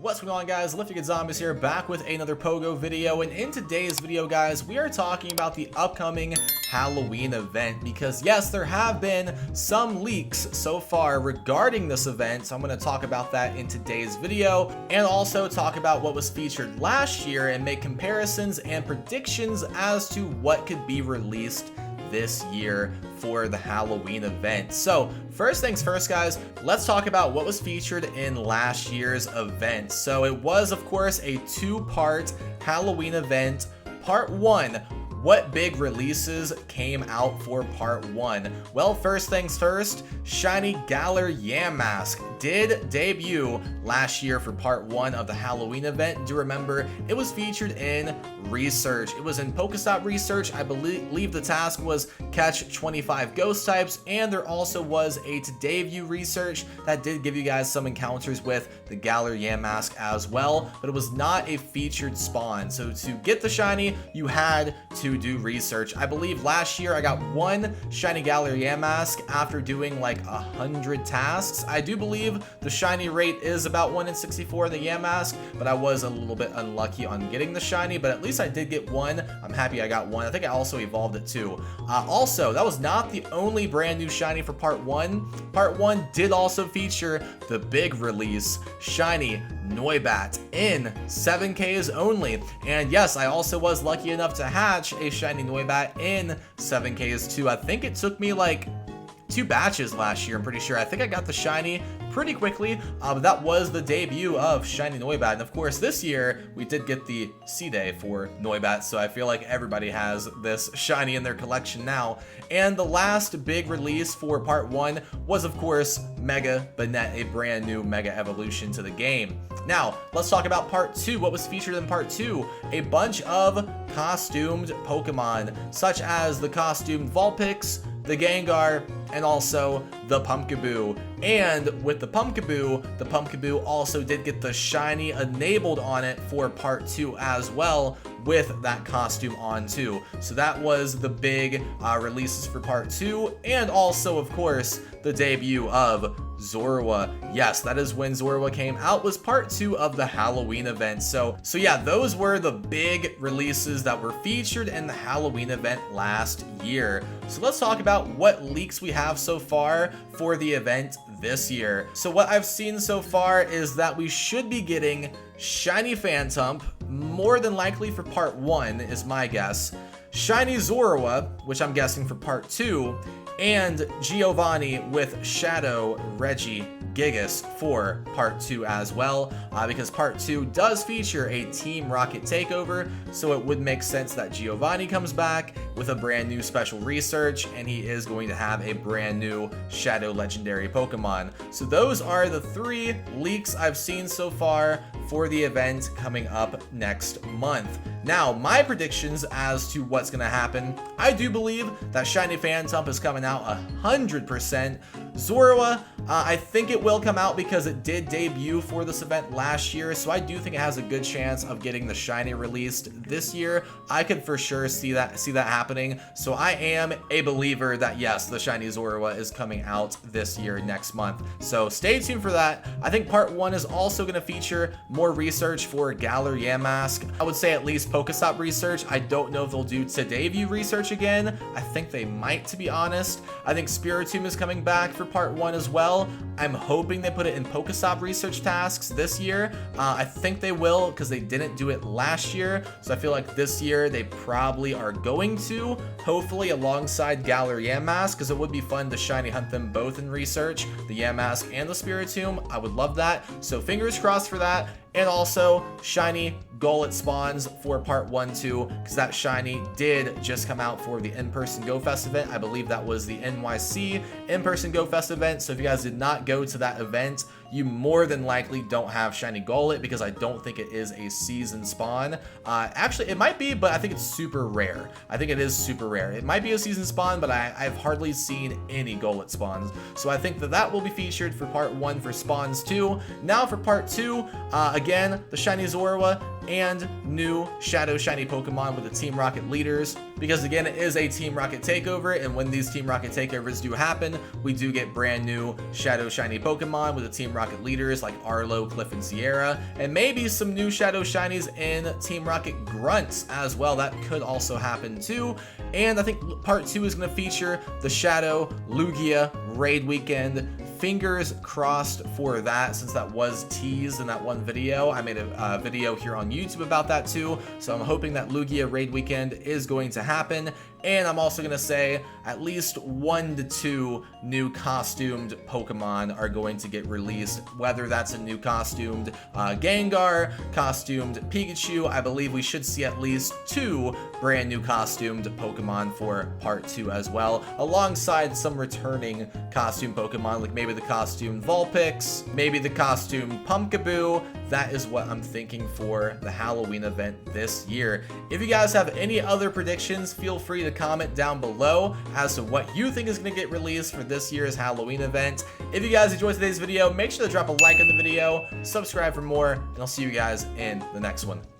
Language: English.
What's going on, guys? Lifted Good Zombies here, back with another Pogo video, and in today's video, guys, we are talking about the upcoming Halloween event, because yes, there have been some leaks so far regarding this event, so I'm going to talk about that in today's video, and also talk about what was featured last year and make comparisons and predictions as to what could be released this year for the Halloween event. So first things first, guys, let's talk about what was featured in last year's event. So it was, of course, a two-part Halloween event. Part 1, what big releases came out for part 1? Well, first things first, Shiny Galar Yamask did debut last year for part 1 of the Halloween event. Do remember, it was featured in research. It was in Pokestop research. I believe the task was catch 25 ghost types, and there also was a today view research that did give you guys some encounters with the Galar Yamask as well, but it was not a featured spawn. So to get the shiny, you had to do research. I believe last year I got one shiny Galar Yamask after doing like 100 tasks. I do believe the shiny rate is about 1 in 64 in the Yamask, but I was a little bit unlucky on getting the shiny, but at least I did get one. I'm happy I got one. I think I also evolved it too. Also, that was not the only brand new shiny for part 1. Part 1 did also feature the big release, shiny Noibat in 7Ks only. And yes, I also was lucky enough to hatch a shiny Noibat in 7Ks too. I think it took me like 2 batches last year, I'm pretty sure. I think I got the shiny pretty quickly, but that was the debut of shiny Noibat. And of course, this year we did get the C-Day for Noibat, so I feel like everybody has this shiny in their collection now. And the last big release for part 1 was, of course, Mega Banette, a brand new Mega Evolution to the game. Now, let's talk about part 2. What was featured in part 2? A bunch of costumed Pokemon, such as the costumed Vulpix, the Gengar, and also the Pumpkaboo. And with the Pumpkaboo also did get the shiny enabled on it for part 2 as well, with that costume on too. So that was the big releases for part 2, and also, of course, the debut of Zorua. Yes, that is when Zorua came out, was part 2 of the Halloween event. So yeah, those were the big releases that were featured in the Halloween event last year. So let's talk about what leaks we have so far for the event this year. So what I've seen so far is that we should be getting shiny Phantump, more than likely for part 1 is my guess, shiny Zorua, which I'm guessing for part 2, and Giovanni with Shadow Regigigas for part 2 as well, because part 2 does feature a Team Rocket takeover, so it would make sense that Giovanni comes back with a brand new special research, and he is going to have a brand new Shadow Legendary Pokemon. So those are the 3 leaks I've seen so far for the event coming up next month. Now, my predictions as to what's going to happen, I do believe that shiny Phantump is coming out 100%. Zorua, I think it will come out because it did debut for this event last year, so I do think it has a good chance of getting the shiny released this year. I could for sure see that happening, so I am a believer that yes, the shiny Zorua is coming out this year, next month. So stay tuned for that. I think part 1 is also going to feature more research for Galar Yamask. I would say at least Pokestop research. I don't know if they'll do today view research again. I think they might, to be honest. I think Spiritomb is coming back for part 1 as well. I'm hoping they put it in Pokestop research tasks this year. I think they will, because they didn't do it last year, so I feel like this year they probably are going to, hopefully alongside Galar Yamask, because it would be fun to shiny hunt them both in research, the Yamask and the Spiritomb. I would love that, so fingers crossed for that. And also shiny Golett spawns for part 1 too, because that shiny did just come out for the in-person Go Fest event. I believe that was the NYC in-person Go Fest event. So if you guys did not go to that event, you more than likely don't have shiny Golett, because I don't think it is a season spawn. Actually, it might be, but I think it's super rare. I think it is super rare. It might be a season spawn, but I've hardly seen any Golett spawns. So I think that will be featured for part 1 for spawns too. Now for part 2, again, the shiny Zorua and new Shadow Shiny Pokemon with the Team Rocket leaders, because again, it is a Team Rocket takeover, and when these Team Rocket takeovers do happen, we do get brand new Shadow Shiny Pokemon with the Team Rocket leaders like Arlo, Cliff, and Sierra, and maybe some new Shadow Shinies in Team Rocket Grunts as well. That could also happen too. And I think part 2 is going to feature the Shadow Lugia raid weekend. Fingers crossed for that, since that was teased in that one video. I made a video here on YouTube about that too, so I'm hoping that Lugia raid weekend is going to happen. And I'm also going to say at least 1 to 2 new costumed Pokemon are going to get released, whether that's a new costumed Gengar, costumed Pikachu. I believe we should see at least 2 brand new costumed Pokemon for part 2 as well, alongside some returning costume Pokemon, like maybe the costumed Vulpix, maybe the costumed Pumpkaboo. That is what I'm thinking for the Halloween event this year. If you guys have any other predictions, feel free to comment down below as to what you think is going to get released for this year's Halloween event. If you guys enjoyed today's video, make sure to drop a like on the video, subscribe for more, and I'll see you guys in the next one.